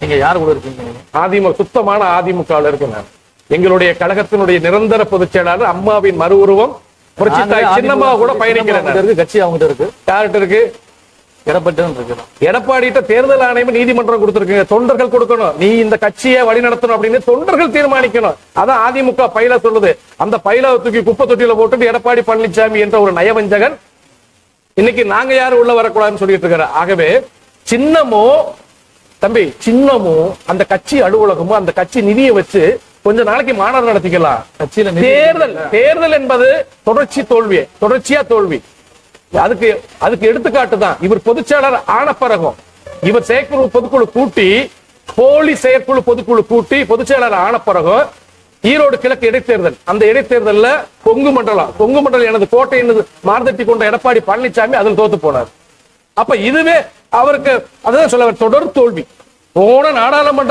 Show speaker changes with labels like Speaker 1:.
Speaker 1: நீங்க யார் கூட இருக்கீங்க?
Speaker 2: அதிமுக சுத்தமான அதிமுக இருக்கு. நான் எங்களுடைய கழகத்தினுடைய நிரந்தர பொதுச் செயலாளர், அம்மாவின் மறு உருவம், புரட்சி தாய் சின்னம்மா கூட பயணிக்கிறேன்.
Speaker 1: கட்சி அவங்ககிட்ட இருக்கு.
Speaker 2: யார்கிட்ட இருக்கு? எடப்பாடிட்ட தேர்தல் ஆணையம் நீதிமன்றம் கொடுத்திருக்கீங்க. தொண்டர்கள் கொடுக்கணும், நீ இந்த கட்சியை வழி நடத்தணும் அப்படின்னு தொண்டர்கள் தீர்மானிக்கணும். அதான் அதிமுக பைல சொல்லுது. அந்த பைல தூக்கி குப்பை தொட்டியில போட்டு எடப்பாடி பழனிசாமி என்ற ஒரு நயவஞ்சகன் இன்னைக்கு நாங்க யாரும் உள்ள வரக்கூடாதுன்னு சொல்லிட்டு இருக்காரு. ஆகவே சின்னமோ தம்பி, சின்னமோ அந்த கட்சி அலுவலகமோ அந்த கட்சி நிதியை வச்சு கொஞ்ச நாளைக்கு மாநாடு நடத்திக்கலாம். கட்சியில தேர்தல் என்பது தொடர்ச்சியா தோல்வி. அதுக்கு எடுத்துக்காட்டு தான் இவர் பொதுச்செயலாளர் ஆன பிறகும் இவர் செயற்குழு பொதுக்குழு கூட்டி, போலி செயற்குழு பொதுக்குழு கூட்டி பொதுச்செயலாளர் ஆன பிறகும் ஈரோடு கிழக்கு இடைத்தேர்தல், அந்த இடைத்தேர்தல்ல கொங்கு மண்டலம் எனது கோட்டை மார்தட்டி கொண்ட எடப்பாடி பழனிசாமி அதில் தோத்து போனார். அப்ப இதுவே அவருக்கு அதான் சொல்ல தொடர் தோல்வி. போன நாடாளுமன்ற